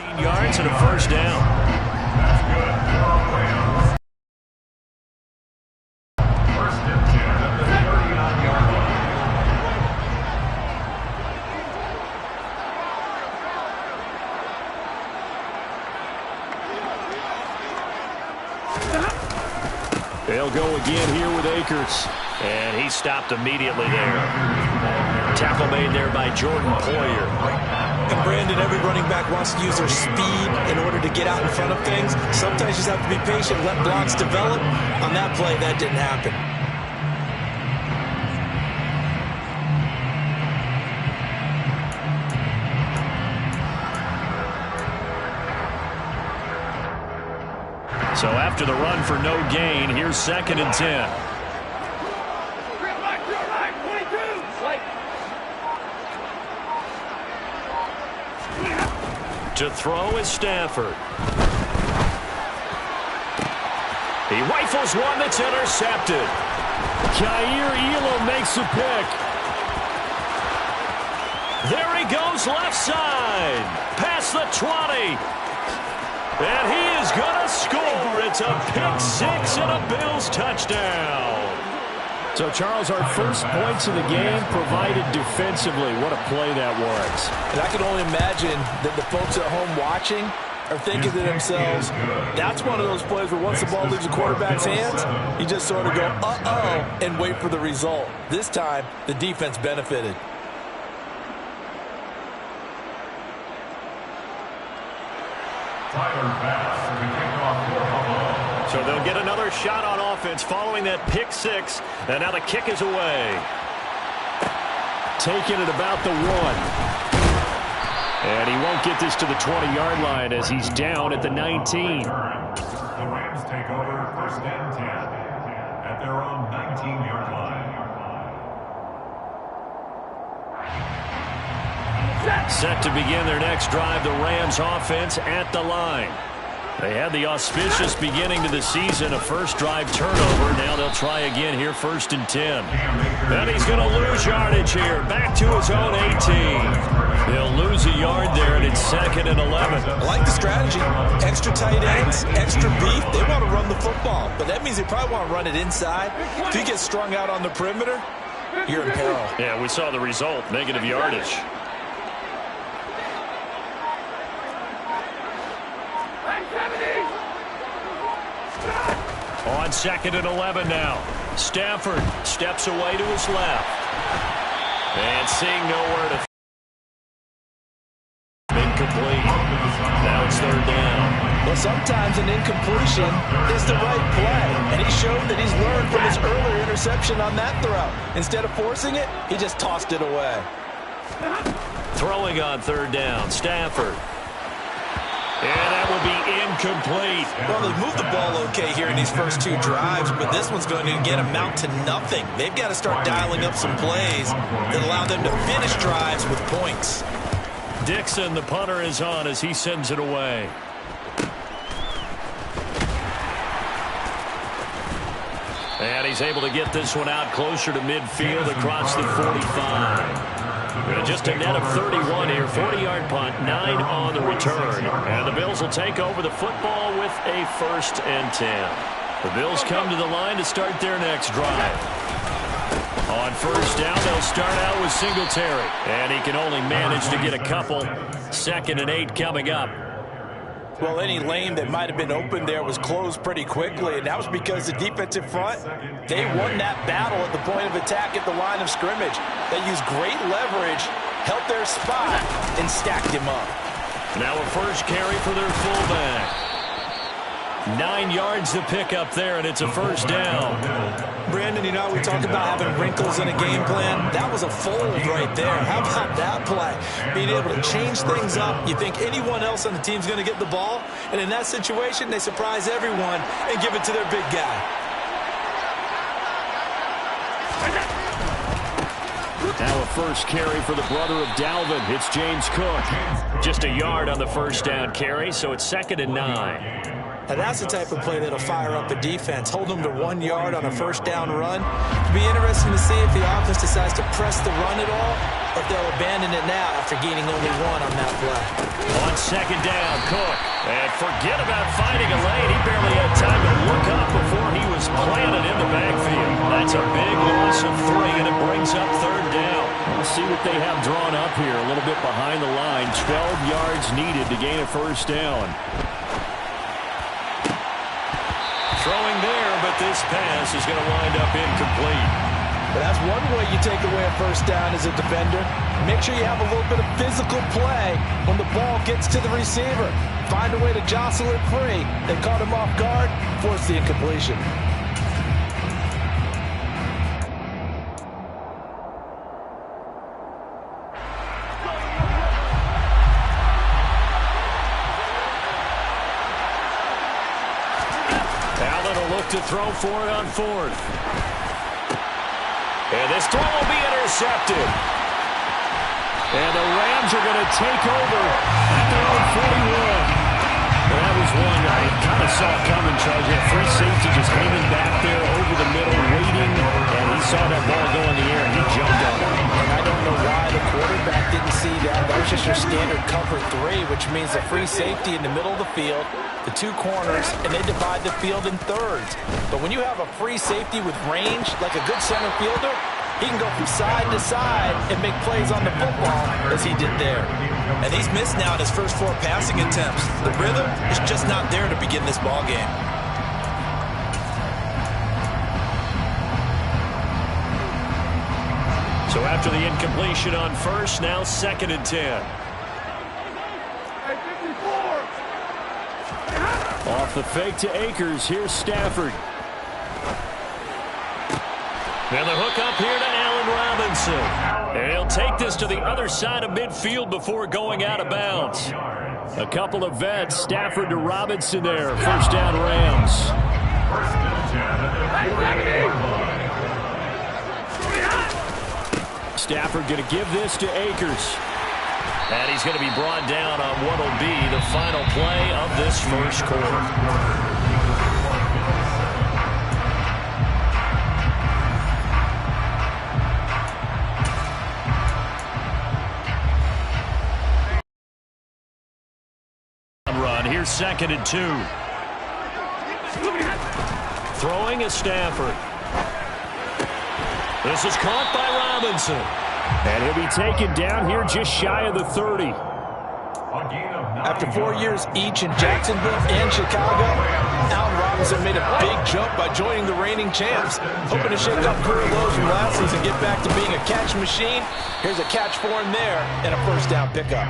15 yards and a first down. That's good. First and 10 at the 39-yard line. They'll go again here with Akers. And he stopped immediately there. Tackle made there by Jordan Poyer. And Brandon, every running back wants to use their speed in order to get out in front of things. Sometimes you just have to be patient, let blocks develop. On that play, that didn't happen. So after the run for no gain, here's 2nd and 10. To throw is Stafford. He rifles one that's intercepted. Kaiir Elam makes a pick. There he goes left side. Past the 20. And he is going to score. It's a pick six and a Bills touchdown. So, Charles, our first points of the game provided defensively. What a play that was. And I can only imagine that the folks at home watching are thinking to themselves, that's one of those plays where once the ball leaves the quarterback's hands, you just sort of go, uh-oh, and wait for the result. This time, the defense benefited. Tyler Bass to kick off for Buffalo. So they'll get another shot on offense following that pick six. And now the kick is away. Taking it about the 1. And he won't get this to the 20-yard line as he's down at the 19. The Rams take over 1st and 10 at their own 19-yard line. Set to begin their next drive, the Rams offense at the line. They had the auspicious beginning to the season, a first drive turnover. Now they'll try again here, 1st and 10. And he's going to lose yardage here, back to his own 18. He'll lose a yard there, and it's 2nd and 11. I like the strategy. Extra tight ends, extra beef. They want to run the football, but that means they probably want to run it inside. If you get strung out on the perimeter, you're in peril. Yeah, we saw the result, negative yardage. On 2nd and 11 now. Stafford steps away to his left. And seeing nowhere to incomplete. Now it's 3rd down. Well, sometimes an incompletion is the right play. And he showed that he's learned from his earlier interception on that throw. Instead of forcing it, he just tossed it away. Throwing on 3rd down, Stafford. And that will be incomplete. Well, they've moved the ball okay here in these first 2 drives, but this one's going to get amount to nothing. They've got to start dialing up some plays that allow them to finish drives with points. Dixon, the punter, is on as he sends it away. And he's able to get this one out closer to midfield across the 45. Just a net of 31 here, 40-yard punt, 9 on the return. And the Bills will take over the football with a 1st and 10. The Bills come to the line to start their next drive. On 1st down, they'll start out with Singletary. And he can only manage to get a couple. 2nd and 8 coming up. Well, any lane that might have been open there was closed pretty quickly, and that was because the defensive front, they won that battle at the point of attack at the line of scrimmage. They used great leverage, held their spot, and stacked him up. Now a first carry for their fullback. 9 yards to pick up there, and it's a 1st down. Brandon, you know, we talk about having wrinkles in a game plan. That was a fold right there. How about that play? Being able to change things up. You think anyone else on the team's going to get the ball, and in that situation, they surprise everyone and give it to their big guy. Now a first carry for the brother of Dalvin. It's James Cook. Just a yard on the first down carry, so it's 2nd and 9. Now that's the type of play that'll fire up a defense. Hold them to 1 yard on a first down run. It'll be interesting to see if the offense decides to press the run at all, or if they'll abandon it now after gaining only 1 on that play. On 2nd down, Cook. And forget about finding a lane. He barely had time to look up before he was planted in the backfield. That's a big loss of 3, and it brings up 3rd down. We'll see what they have drawn up here. A little bit behind the line. 12 yards needed to gain a first down. Throwing there, but this pass is going to wind up incomplete. But that's one way you take away a first down as a defender. Make sure you have a little bit of physical play when the ball gets to the receiver. Find a way to jostle it free. They caught him off guard, force the incompletion. To throw for it on 4th. And this throw will be intercepted. And the Rams are going to take over at their own 41. Well, that was one I kind of saw coming, Charles. That free safety just hanging back there over the middle, waiting, and he saw that ball go in the air, and he jumped on it. And I don't know why the quarterback didn't see that. That was just your standard cover 3, which means the free safety in the middle of the field, the 2 corners, and they divide the field in thirds. But when you have a free safety with range, like a good center fielder, he can go from side to side and make plays on the football as he did there. And he's missed now in his first 4 passing attempts. The rhythm is just not there to begin this ball game. So after the incompletion on first, now 2nd and 10. Off the fake to Akers. Here's Stafford. And the hook up here to Allen Robinson. And he'll take this to the other side of midfield before going out of bounds. A couple of vets. Stafford to Robinson there. First down, Rams. Stafford going to give this to Akers. And he's going to be brought down on what will be the final play of this first quarter. Run. Here's 2nd and 2. Throwing is Stafford. This is caught by Robinson. And he'll be taken down here just shy of the 30. After 4 years each in Jacksonville and Chicago, Allen Robinson made a big jump by joining the reigning champs. Hoping to shake up career lows from last season and get back to being a catch machine. Here's a catch for him there and a first down pickup.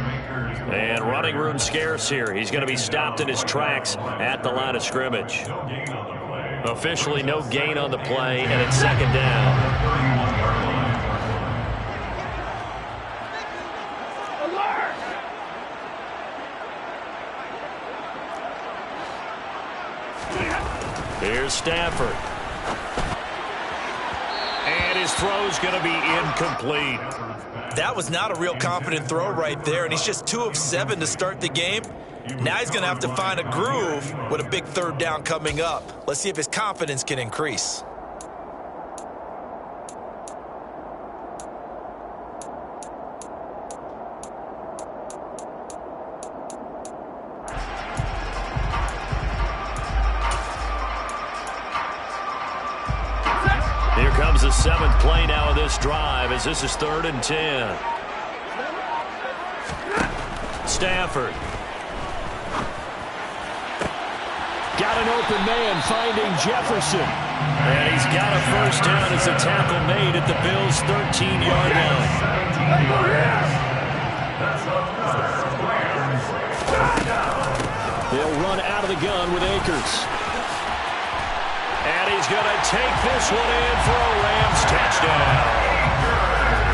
And running room scarce here. He's going to be stopped in his tracks at the line of scrimmage. Officially no gain on the play, and it's 2nd down. Here's Stafford. And his throw's going to be incomplete. That was not a real confident throw right there, and he's just 2 of 7 to start the game. Now he's going to have to find a groove with a big 3rd down coming up. Let's see if his confidence can increase. Here comes the 7th play now of this drive as this is 3rd and 10. Stafford. Got an open man finding Jefferson. And he's got a first down as a tackle made at the Bills' 13-yard line. They'll run out of the gun with Akers. And he's going to take this one in for a Rams touchdown.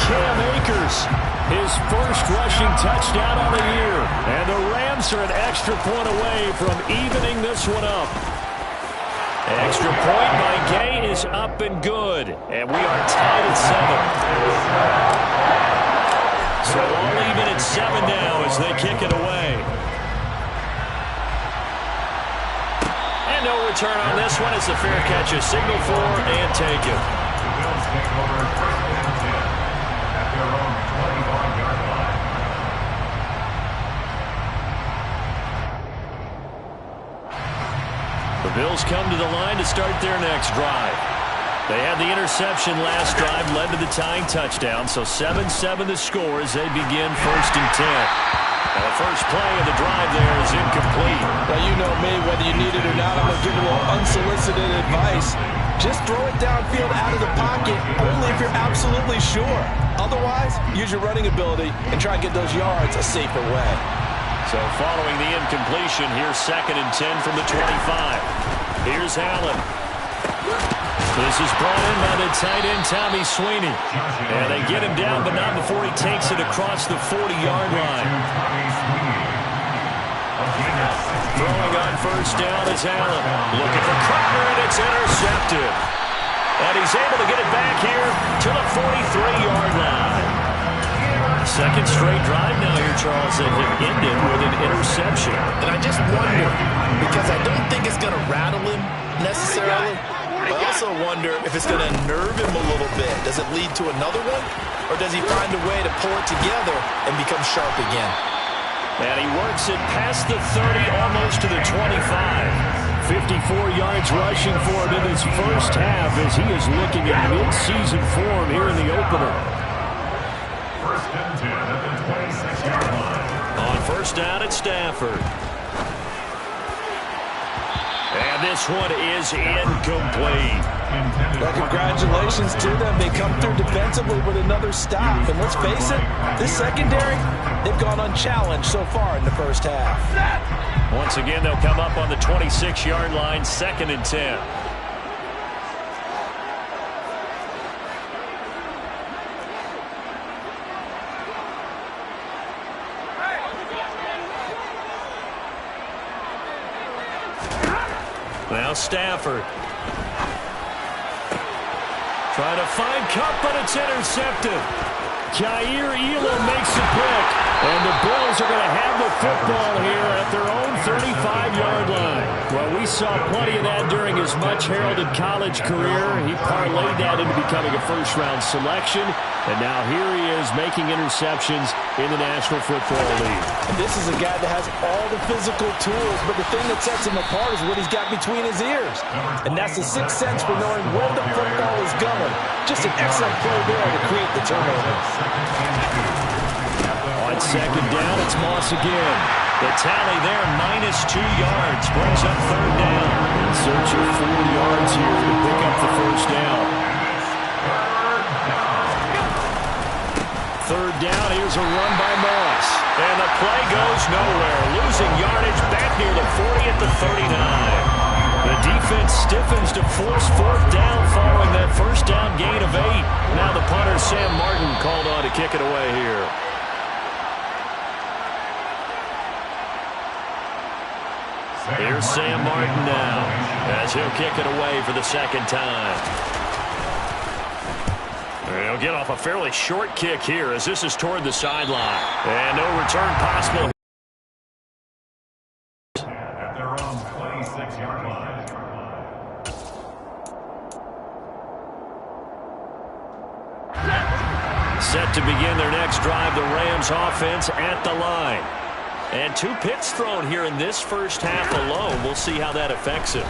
Cam Akers, his first rushing touchdown on the year. And the Rams are an extra point away from evening this one up. Extra point by Gay is up and good. And we are tied at 7. So all even at 7 now as they kick it away. And no return on this one. It's a fair catch, a signal for and take it. The Bills come to the line to start their next drive. They had the interception last drive, led to the tying touchdown, so 7-7 the score as they begin 1st and 10. Now the first play of the drive there is incomplete. Well, you know me, whether you need it or not, I'm going to give a little unsolicited advice. Just throw it downfield out of the pocket, only if you're absolutely sure. Otherwise, use your running ability and try to get those yards a safer way. So following the incompletion, here's 2nd and 10 from the 25. Here's Allen. This is brought in by the tight end, Tommy Sweeney. And they get him down, but not before he takes it across the 40-yard line. Throwing on 1st down is Allen. Looking for Carter, and it's intercepted. And he's able to get it back here to the 43-yard line. Second straight drive now here, Charles, that have ended with an interception. And I just wonder, because I don't think it's going to rattle him necessarily, but I also wonder if it's going to nerve him a little bit. Does it lead to another one? Or does he find a way to pull it together and become sharp again? And he works it past the 30, almost to the 25. 54 yards rushing for him in his first half as he is looking at mid-season form here in the opener. On 1st down at Stafford. And this one is incomplete. Well, congratulations to them. They come through defensively with another stop. And let's face it, this secondary, they've gone unchallenged so far in the first half. Once again, they'll come up on the 26-yard line, 2nd and 10. Now Stafford. Trying to find Kupp, but it's intercepted. Jair Elam makes a pick, and the Bills are going to have the football here at their own 35-yard line. Well, we saw plenty of that during his much-heralded college career. He parlayed that into becoming a first-round selection, and now here he is making interceptions in the National Football League. And this is a guy that has all the physical tools, but the thing that sets him apart is what he's got between his ears. And that's the sixth sense for knowing where the football is going. Just an excellent play there to create the turnover. On 2nd down, it's Moss again. The tally there, -2 yards, brings up 3rd down. In search of 4 yards here to pick up the 1st down. 3rd down, here's a run by Moss. And the play goes nowhere. Losing yardage back near the 40 at the 39. The defense stiffens to force 4th down following that 1st down gain of 8. Now the punter, Sam Martin, called on to kick it away here. Here's Sam Martin now as he'll kick it away for the 2nd time. He'll get off a fairly short kick here as this is toward the sideline. And no return possible. At their own 26-yard line. Set to begin their next drive, the Rams offense at the line. And 2 picks thrown here in this first half alone. We'll see how that affects him.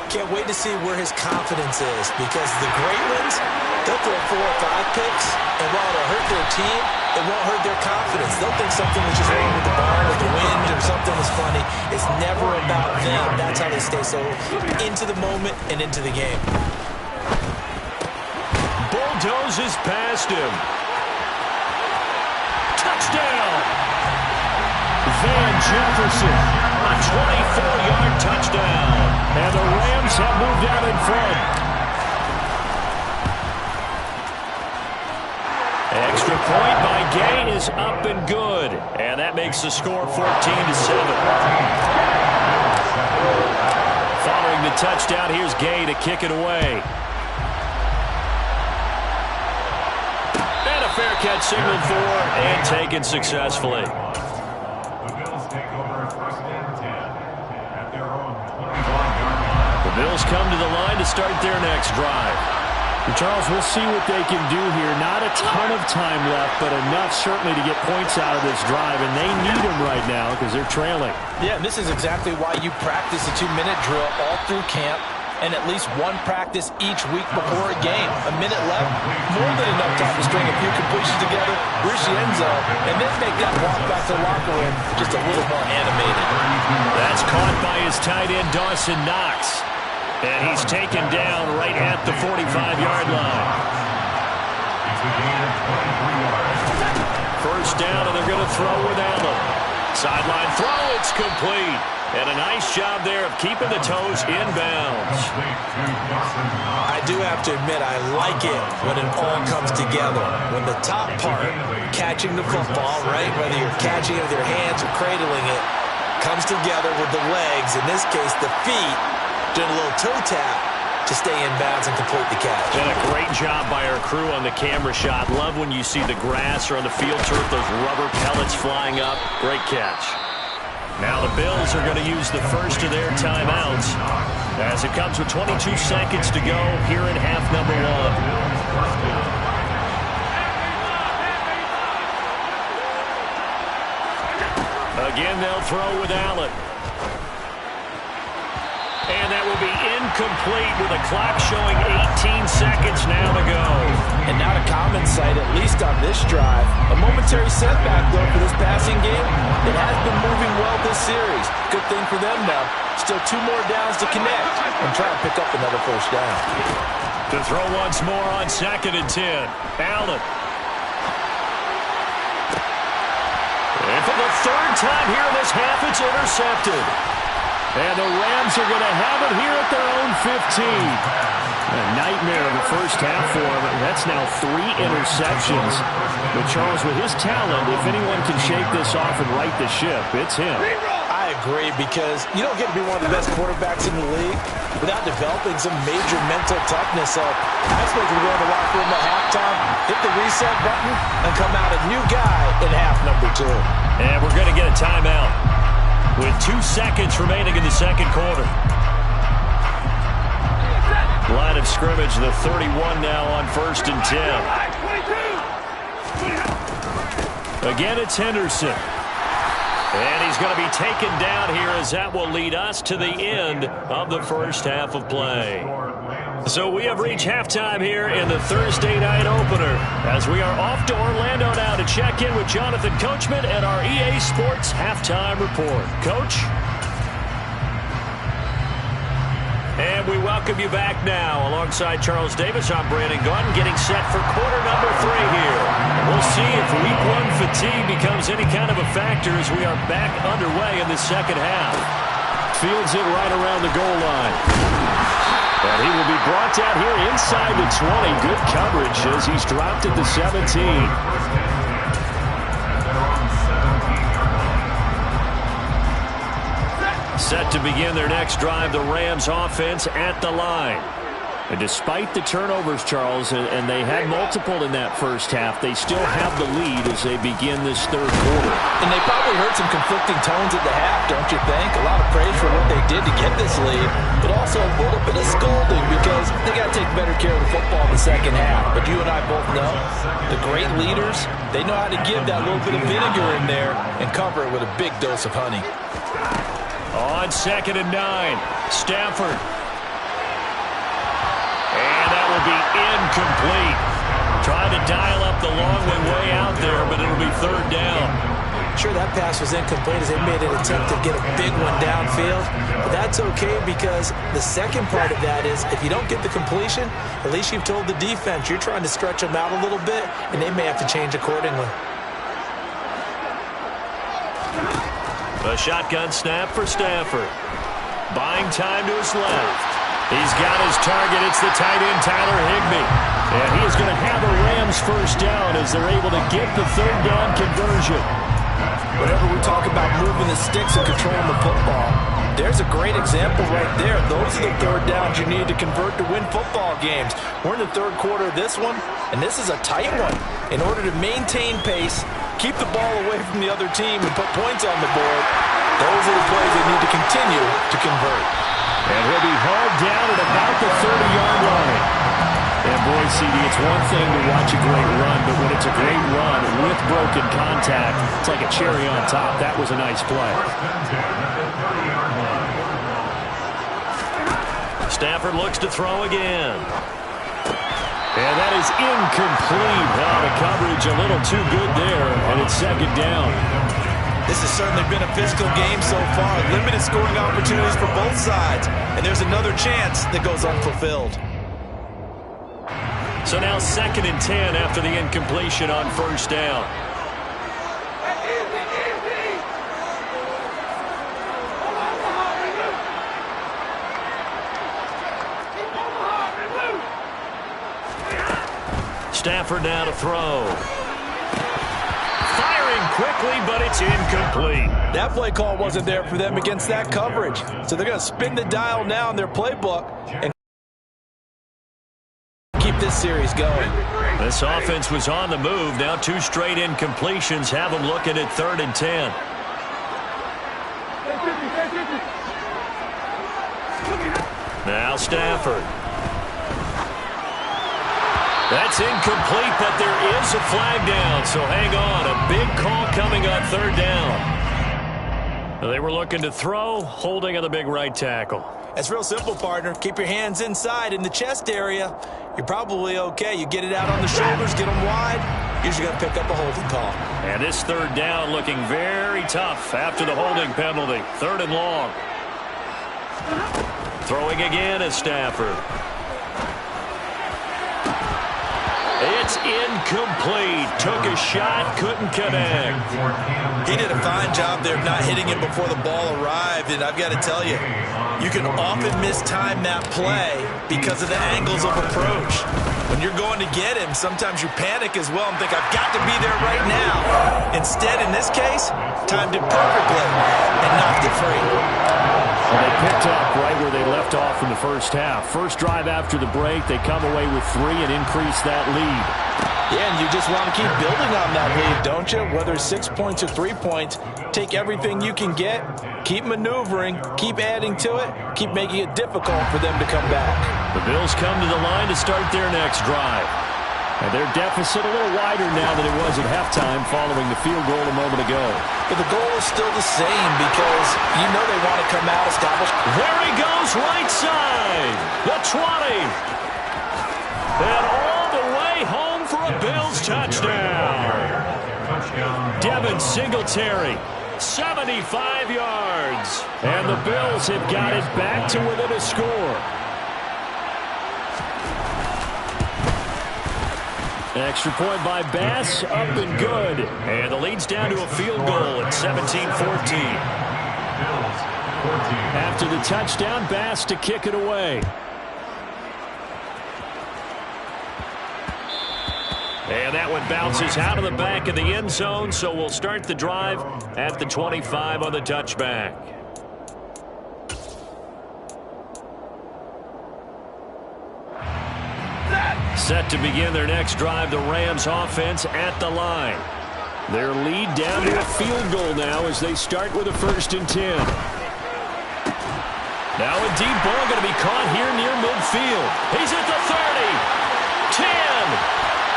Can't wait to see where his confidence is, because the great ones, they'll throw 4 or 5 picks, and while it'll hurt their team, it won't hurt their confidence. They'll think something was just wrong with the ball or the wind or something was funny. It's never about them. That's how they stay so into the moment and into the game. Bulldozes past him. Touchdown! Van Jefferson. A 24-yard touchdown. And the Rams have moved out in front. Extra point by Gay is up and good. And that makes the score 14-7. Following the touchdown, here's Gay to kick it away. And a fair catch signaled for and taken successfully. The Bills take over first and 10 at their own 21-yard line. The Bills come to the line to start their next drive. And Charles, we'll see what they can do here. Not a ton of time left, but enough certainly to get points out of this drive, and they need them right now because they're trailing. Yeah, and this is exactly why you practice a 2-minute drill all through camp and at least one practice each week before a game. A minute left, more than enough time to string a few completions together, reach the end zone, and then make that walk back to the locker room just a little more animated. That's caught by his tight end, Dawson Knox. And he's taken down right at the 45-yard line. It's a gain of 23 yards. First down, and they're going to throw with Allen. Sideline throw, it's complete. And a nice job there of keeping the toes inbounds. I do have to admit, I like it when it all comes together. When the top part, catching the football, right, whether you're catching it with your hands or cradling it, comes together with the legs, in this case the feet, doing a little toe tap to stay in bounds and complete the catch. And a great job by our crew on the camera shot. Love when you see the grass or on the field turf, those rubber pellets flying up. Great catch. Now the Bills are going to use the first of their timeouts as it comes with 22 seconds to go here in half number one. Again, they'll throw with Allen. And that will be incomplete with a clock showing 18 seconds now to go. And not a common sight, at least on this drive. A momentary setback, though, for this passing game. It has been moving well this series. Good thing for them now. Still 2 more downs to connect and try to pick up another first down. To throw once more on 2nd and 10. Allen. And for the 3rd time here in this half, it's intercepted. And the Rams are going to have it here at their own 15. A nightmare of the first half for him. That's now 3 interceptions. But Charles, with his talent, if anyone can shake this off and right the ship, it's him. I agree, because you don't get to be one of the best quarterbacks in the league without developing some major mental toughness. So I expect him to go in the locker room at halftime, hit the reset button, and come out a new guy in half number 2. And we're going to get a timeout with 2 seconds remaining in the second quarter. Line of scrimmage, the 31 now on 1st and 10. Again, it's Henderson. And he's going to be taken down here as that will lead us to the end of the first half of play. So we have reached halftime here in the Thursday night opener as we are off to Orlando now to check in with Jonathan Coachman and our EA Sports halftime report. Coach? And we welcome you back now. Alongside Charles Davis, I'm Brandon Gaudin, getting set for quarter number 3 here. We'll see if week 1 fatigue becomes any kind of a factor as we are back underway in the second half. Fields it right around the goal line. And he will be brought down here inside the 20. Good coverage as he's dropped at the 17. Set to begin their next drive, the Rams offense at the line. And despite the turnovers, Charles, and they had multiple in that first half, they still have the lead as they begin this third quarter. And they probably heard some conflicting tones at the half, don't you think? A lot of praise for what they did to get this lead, but also a little bit of scolding because they got to take better care of the football in the second half. But you and I both know the great leaders, they know how to give that little bit of vinegar in there and cover it with a big dose of honey. On 2nd and 9, Stafford. And that will be incomplete. Trying to dial up the long way out there, but it'll be 3rd down. Sure, that pass was incomplete as they made an attempt to get a big one downfield. But that's okay because the second part of that is if you don't get the completion, at least you've told the defense you're trying to stretch them out a little bit, and they may have to change accordingly. A shotgun snap for Stafford. Buying time to his left. He's got his target. It's the tight end, Tyler Higbee. And he is going to have a Rams first down as they're able to get the 3rd down conversion. Whenever we talk about moving the sticks and controlling the football, There's a great example right there. Those are the third downs you need to convert to win football games. We're in the third quarter of this one, and this is a tight one. In order to maintain pace, keep the ball away from the other team, and put points on the board, those are the plays they need to continue to convert. And he'll be hauled down at about the 30-yard line. And boy, CD, it's one thing to watch a great run, but when it's a great run with broken contact, it's like a cherry on top. That was a nice play. Stafford looks to throw again. And that is incomplete. The coverage a little too good there, and it's second down. This has certainly been a physical game so far. Limited scoring opportunities for both sides, and there's another chance that goes unfulfilled. So now 2nd and 10 after the incompletion on first down. Stafford now to throw. Firing quickly, but it's incomplete. That play call wasn't there for them against that coverage. So they're going to spin the dial now in their playbook and keep this series going. This offense was on the move. Now 2 straight incompletions have them looking at 3rd and 10. Now Stafford. That's incomplete, but there is a flag down, so hang on. A big call coming on 3rd down. They were looking to throw, holding on the big right tackle. It's real simple, partner. Keep your hands inside in the chest area. You're probably okay. You get it out on the shoulders, get them wide. Usually going to pick up a holding call. And this 3rd down looking very tough after the holding penalty. 3rd and long. Throwing again is Stafford. It's incomplete. Took a shot, couldn't connect. He did a fine job there of not hitting it before the ball arrived, and I've got to tell you, you can often mistime that play because of the angles of approach. When you're going to get him, sometimes you panic as well and think, I've got to be there right now. Instead, in this case, timed it perfectly and knocked it free. Well, they picked up right where they left off in the first half. First drive after the break, they come away with 3 and increase that lead. Yeah, and you just want to keep building on that lead, don't you? Whether it's 6 points or 3 points, take everything you can get, keep maneuvering, keep adding to it, keep making it difficult for them to come back. The Bills come to the line to start their next drive. And their deficit a little wider now than it was at halftime following the field goal a moment ago. But the goal is still the same because you know they want to come out established. There he goes, right side. The 20. And all the way home for a Bills touchdown. Devin Singletary, 75 yards. And the Bills have got it back to within a score. Extra point by Bass, up and good. And the lead's down to a field goal at 17-14. After the touchdown, Bass to kick it away. And that one bounces out of the back of the end zone, so we'll start the drive at the 25 on the touchback. Set to begin their next drive, the Rams offense at the line. Their lead down to a field goal now as they start with a 1st and 10. Now a deep ball going to be caught here near midfield. He's at the 30, 10,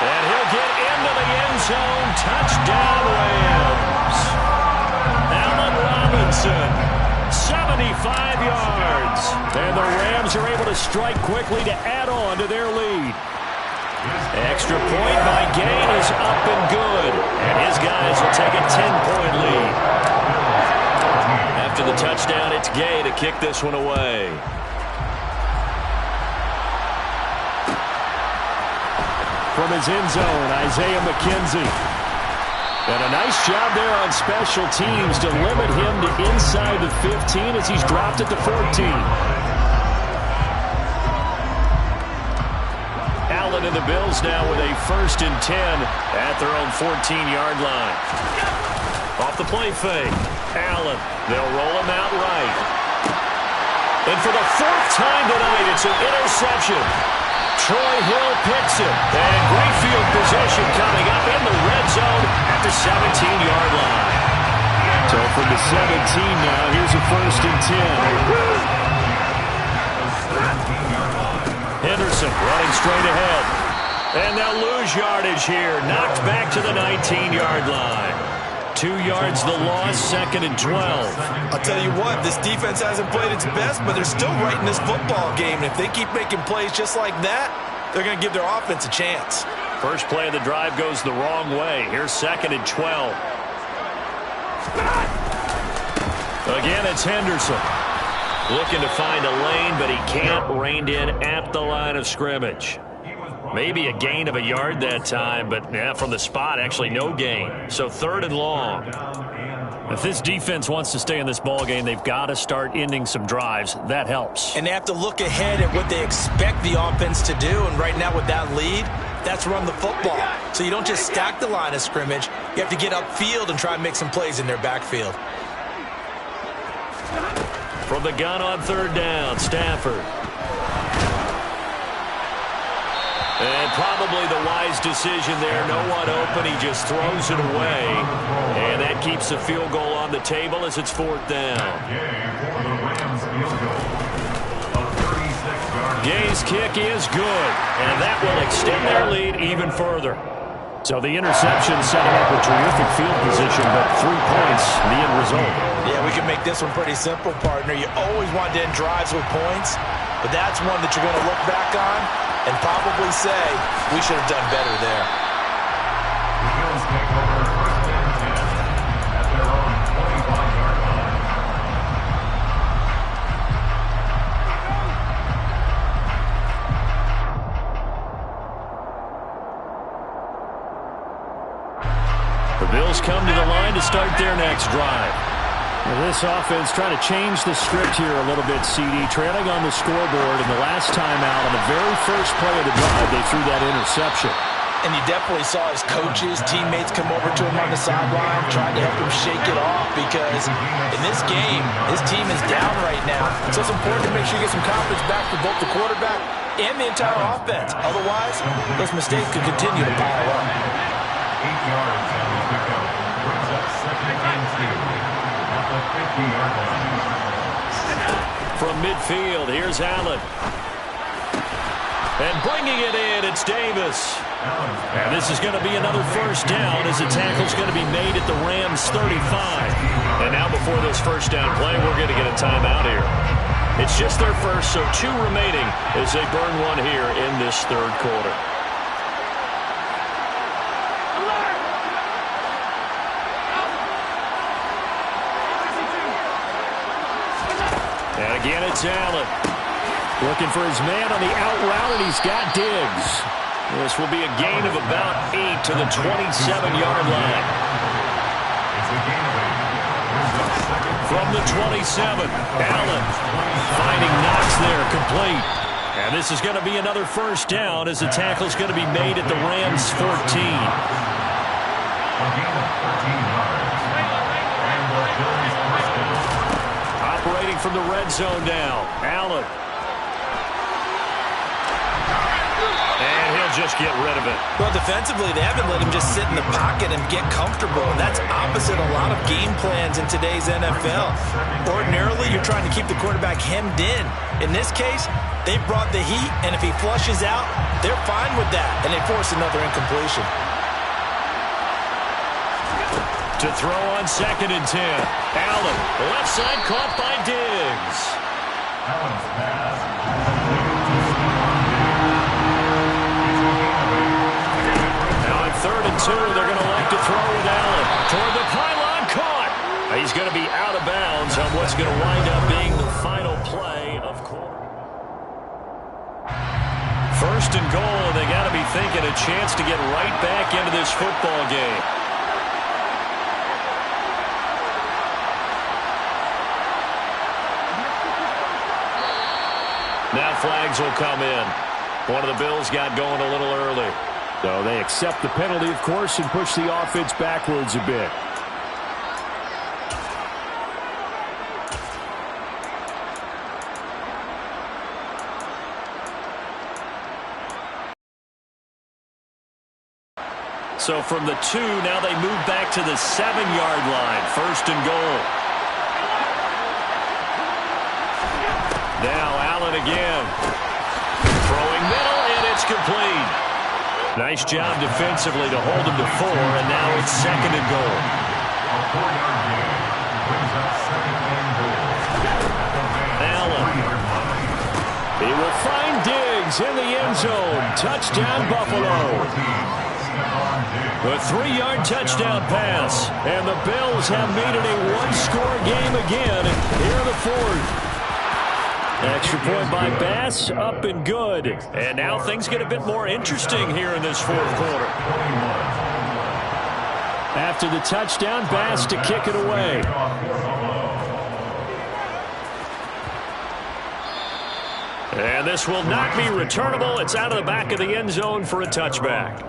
and he'll get into the end zone. Touchdown Rams. Allen Robinson, 75 yards. And the Rams are able to strike quickly to add on to their lead. Extra point by Gain is up and good. And his guys will take a 10-point lead. After the touchdown, it's Gay to kick this one away. From his end zone, Isaiah McKenzie. And a nice job there on special teams to limit him to inside the 15 as he's dropped at the 14. Allen and the Bills now with a 1st and 10 at their own 14-yard line. Off the play fake. Allen, they'll roll him out right. And for the fourth time tonight, it's an interception. Troy Hill picks it. And great field position coming up in the red zone at the 17-yard line. So from the 17 now, here's a 1st and 10. Henderson running straight ahead. And they'll lose yardage here. Knocked back to the 19-yard line. 2 yards the loss, 2nd and 12. I'll tell you what, this defense hasn't played its best, but they're still right in this football game. And if they keep making plays just like that, they're going to give their offense a chance. First play of the drive goes the wrong way. Here's 2nd and 12. Again, it's Henderson. Looking to find a lane, but he can't. Reined in at the line of scrimmage. Maybe a gain of a yard that time, but yeah, from the spot, actually no gain. So 3rd and long. If this defense wants to stay in this ball game, they've got to start ending some drives. That helps. And they have to look ahead at what they expect the offense to do. And right now with that lead, that's run the football. So you don't just stack the line of scrimmage. You have to get upfield and try and make some plays in their backfield. From the gun on 3rd down, Stafford. And probably the wise decision there. No one open. He just throws it away. And that keeps the field goal on the table as it's 4th down. Gay's kick is good. And that will extend their lead even further. So the interception setting up a terrific field position, but 3 points, the end result. Yeah, we can make this one pretty simple, partner. You always want to end drives with points, but that's one that you're going to look back on and probably say, we should have done better there. The Bills take over 1st and 10 at their own 25-yard line. The Bills come to the line to start their next drive. Well, this offense trying to change the script here a little bit, CD. Trailing on the scoreboard, and the last time out on the very first play of the drive, they threw that interception. And you definitely saw his coaches, teammates come over to him on the sideline, trying to help him shake it off, because in this game, his team is down right now. So it's important to make sure you get some confidence back for both the quarterback and the entire offense. Otherwise, those mistakes could continue to pile up. 8 yards and a pickup brings up 2nd and 2 at the 50-yard line. From midfield, here's Allen. And bringing it in, it's Davis. And this is going to be another 1st down as the tackle's going to be made at the Rams 35. And now before this 1st down play, we're going to get a timeout here. It's just their first, so 2 remaining as they burn one here in this 3rd quarter. And again, it's Allen. Looking for his man on the out route, and he's got Diggs. This will be a gain of about 8 to the 27-yard line. From the 27, Allen finding Knox there, complete. And this is going to be another 1st down as the tackle is going to be made at the Rams 14. Operating from the red zone now, Allen. And he'll just get rid of it. Well, defensively, they haven't let him just sit in the pocket and get comfortable. And that's opposite a lot of game plans in today's NFL. Ordinarily, you're trying to keep the quarterback hemmed in. In this case, they brought the heat, and if he flushes out, they're fine with that, and they force another incompletion. To throw on 2nd and 10. Allen, left side caught by Diggs. Allen's pass. Now on 3rd and 2, they're going to like to throw with Allen. Toward the pylon, caught. He's going to be out of bounds on what's going to wind up being the final play of quarter. 1st and goal, and they got to be thinking a chance to get right back into this football game. Now flags will come in. One of the Bills got going a little early. So they accept the penalty, of course, and push the offense backwards a bit. So from the 2, now they move back to the 7-yard line. First and goal. Now Allen again. Throwing middle, and it's complete. Nice job defensively to hold him to 4, and now it's second and goal. A 4-yard gain brings up second and goal. Allen. He will find Diggs in the end zone. Touchdown, Buffalo. A 3-yard touchdown pass. And the Bills have made it a one-score game again here in the 4th. Extra point by Bass, up and good. And now things get a bit more interesting here in this 4th quarter. After the touchdown, Bass to kick it away. And this will not be returnable. It's out of the back of the end zone for a touchback.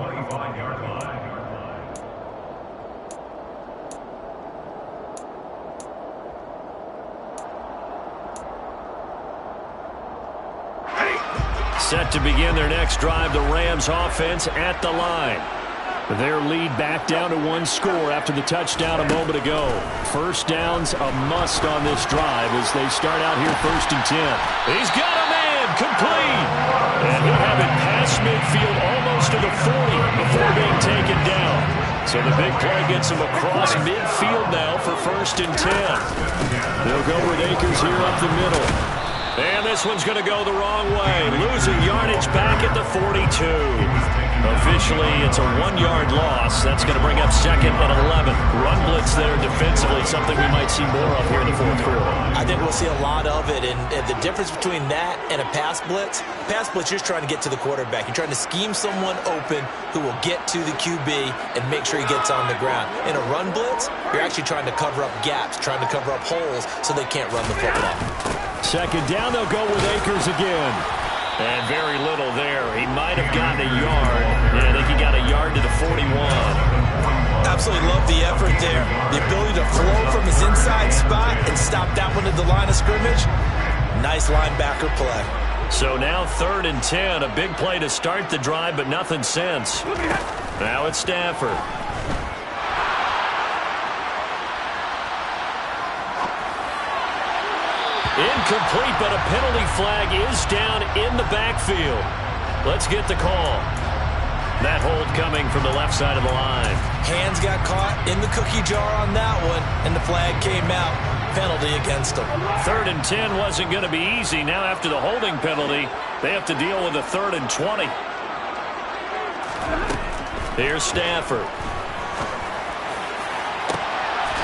Set to begin their next drive, the Rams offense at the line. Their lead back down to 1 score after the touchdown a moment ago. First down's a must on this drive as they start out here 1st and 10. He's got a man, complete. And he'll have it past midfield almost to the 40 before being taken down. So the big play gets him across midfield now for 1st and 10. They'll go with Akers here up the middle. And this one's going to go the wrong way. Losing yardage back at the 42. Officially, it's a 1-yard loss. That's going to bring up second and 11. Run blitz there defensively, something we might see more of here in the 4th quarter. I think we'll see a lot of it. And the difference between that and a pass blitz, you're just trying to get to the quarterback. You're trying to scheme someone open who will get to the QB and make sure he gets on the ground. In a run blitz, you're actually trying to cover up gaps, trying to cover up holes so they can't run the football. Second down, they'll go with Akers again. And very little there. He might have gotten a yard. Yeah, I think he got a yard to the 41. Absolutely love the effort there. The ability to flow from his inside spot and stop that one at the line of scrimmage. Nice linebacker play. So now 3rd and 10. A big play to start the drive, but nothing since. Now it's Stafford. Incomplete, but a penalty flag is down in the backfield. Let's get the call. That hold coming from the left side of the line. Hands got caught in the cookie jar on that one, and the flag came out. Penalty against them. 3rd and 10 wasn't going to be easy. Now after the holding penalty, they have to deal with a 3rd and 20. Here's Stafford.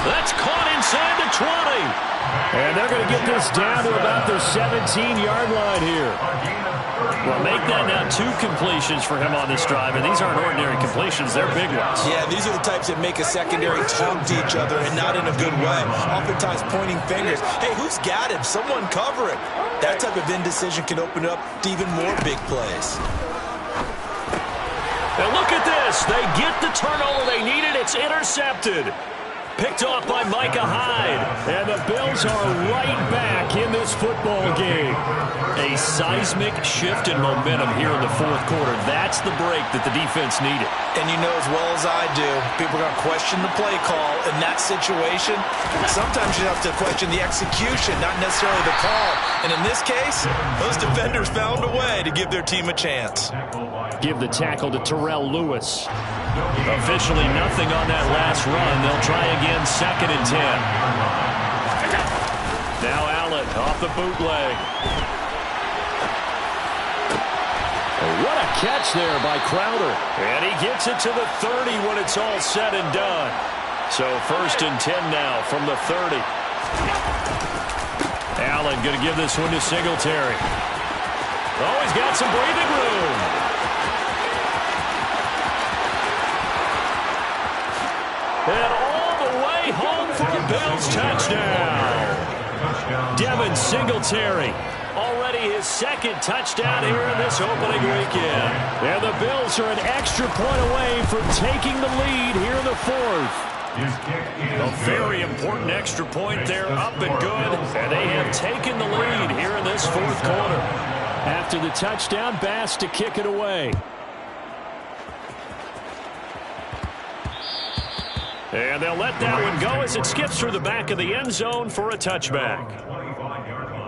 That's caught inside the 20. And they're going to get this down to about their 17-yard line here. Well, make that now 2 completions for him on this drive, and these aren't ordinary completions. They're big ones. Yeah, these are the types that make a secondary talk to each other and not in a good way. Oftentimes pointing fingers. Hey, who's got him? Someone cover it. That type of indecision can open up to even more big plays. And look at this. They get the turnover they needed. It's intercepted. Picked off by Micah Hyde. And the Bills are right back in this football game. A seismic shift in momentum here in the 4th quarter. That's the break that the defense needed. And you know as well as I do, people are going to question the play call in that situation. Sometimes you have to question the execution, not necessarily the call. And in this case, those defenders found a way to give their team a chance. Give the tackle to Terrell Lewis. Officially nothing on that last run. They'll try again 2nd and 10. Now Allen off the bootleg. What a catch there by Crowder. And he gets it to the 30 when it's all said and done. So 1st and 10 now from the 30. Allen going to give this one to Singletary. Oh, he's got some breathing room. And all the way home for a Bills touchdown. Devin Singletary. Already his 2nd touchdown here in this opening weekend. And the Bills are an extra point away from taking the lead here in the 4th. A very important extra point there, up and good. And they have taken the lead here in this 4th quarter. After the touchdown, Bass to kick it away. And they'll let that one go as it skips through the back of the end zone for a touchback. 25-yard line.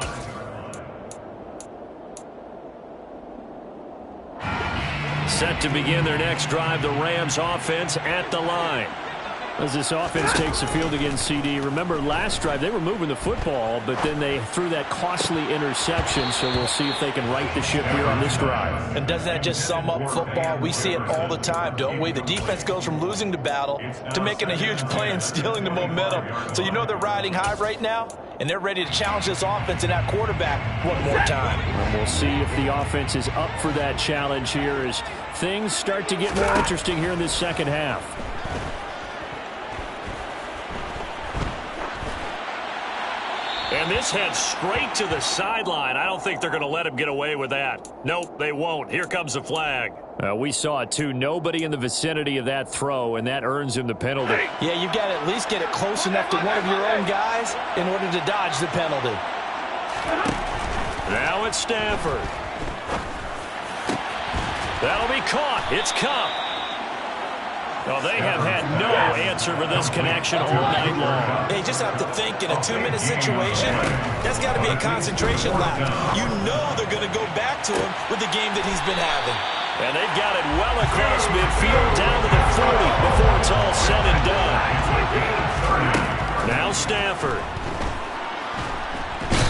Set to begin their next drive, the Rams offense at the line. As this offense takes the field against CD, remember last drive they were moving the football, but then they threw that costly interception, so we'll see if they can right the ship here on this drive. And doesn't that just sum up football? We see it all the time, don't we? The defense goes from losing the battle to making a huge play and stealing the momentum. So you know they're riding high right now, and they're ready to challenge this offense and that quarterback one more time. And we'll see if the offense is up for that challenge here as things start to get more interesting here in this second half. And this heads straight to the sideline. I don't think they're going to let him get away with that. Nope, they won't. Here comes the flag. We saw it, too. Nobody in the vicinity of that throw, and that earns him the penalty. Yeah, you've got to at least get it close enough to one of your own guys in order to dodge the penalty. Now it's Stafford. That'll be caught. It's Kupp. Well, they have had no answer for this connection all night long. They just have to think in a 2-minute situation, that's got to be a concentration lap. You know they're going to go back to him with the game that he's been having. And they've got it well across midfield down to the 40 before it's all said and done. Now Stafford.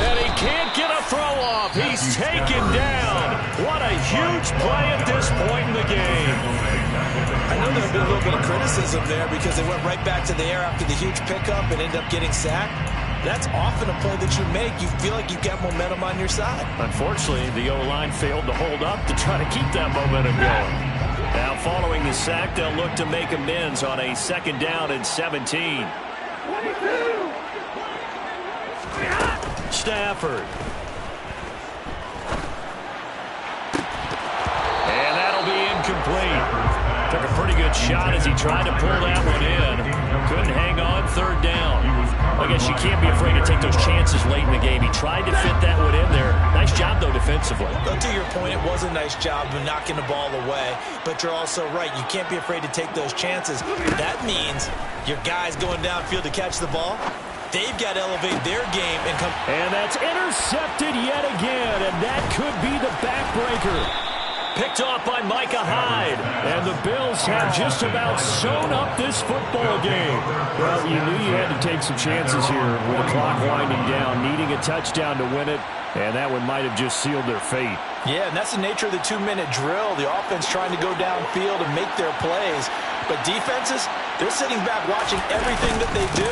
And he can't get a throw off. He's taken down. What a huge play at this point in the game. I know there'll be a little bit of criticism there because they went right back to the air after the huge pickup and ended up getting sacked. That's often a play that you make. You feel like you've got momentum on your side. Unfortunately, the O-line failed to hold up to try to keep that momentum going. Now, following the sack, they'll look to make amends on a 2nd down and 17. Stafford. And that'll be incomplete. Took a pretty good shot as he tried to pull that one in. Couldn't hang on 3rd down. I guess you can't be afraid to take those chances late in the game. He tried to fit that one in there. Nice job, though, defensively. Well, to your point, it was a nice job of knocking the ball away. But you're also right. You can't be afraid to take those chances. That means your guys going downfield to catch the ball, they've got to elevate their game and come. And that's intercepted yet again, and that could be the backbreaker. Picked off by Micah Hyde. And the Bills have just about sewn up this football game. Well, you knew you had to take some chances here with the clock winding down, needing a touchdown to win it, and that one might have just sealed their fate. Yeah, and that's the nature of the 2-minute drill. The offense trying to go downfield and make their plays. But defenses, they're sitting back watching everything that they do,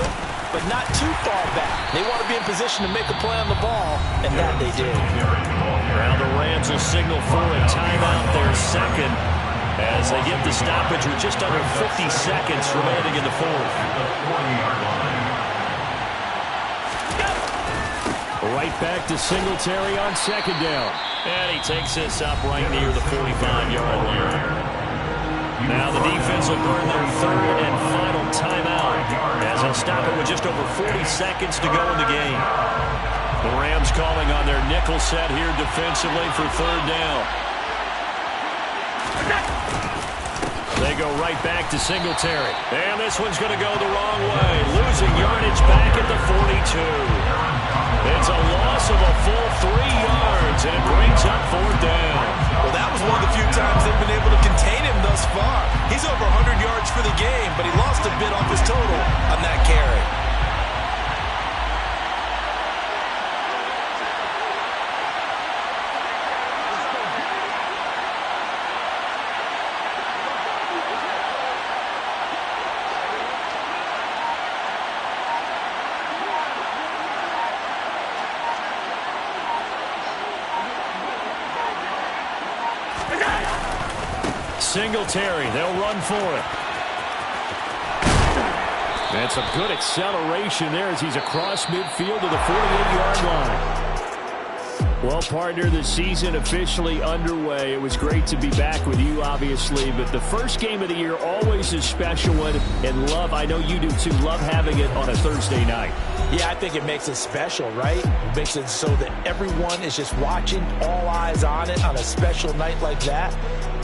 but not too far back. They want to be in position to make a play on the ball, and that they did. Now the Rams will signal for a timeout, their 2nd, as they get the stoppage with just under 50 seconds remaining in the 4th. Right back to Singletary on 2nd down. And he takes this up right near the 45-yard line. Now the defense will burn their 3rd and final timeout as they'll stop it with just over 40 seconds to go in the game. The Rams calling on their nickel set here defensively for 3rd down. They go right back to Singletary. And this one's going to go the wrong way. Losing yardage back at the 42. It's a loss of a full 3 yards, and it brings up 4th down. Well, that was one of the few times they've been able to contain him thus far. He's over 100 yards for the game, but he lost a bit off his total on that carry. Singletary, they'll run for it. That's a good acceleration there as he's across midfield to the 48-yard line. Well, partner, the season officially underway. It was great to be back with you, obviously, but the first game of the year always a special one. And love, I know you do too, love having it on a Thursday night. Yeah, I think it makes it special, right? It makes it so that everyone is just watching, all eyes on it on a special night like that.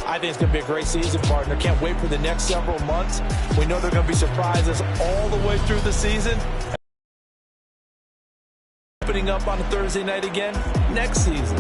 I think it's going to be a great season, partner. Can't wait for the next several months. We know there are going to be surprises all the way through the season. Opening up on a Thursday night again next season.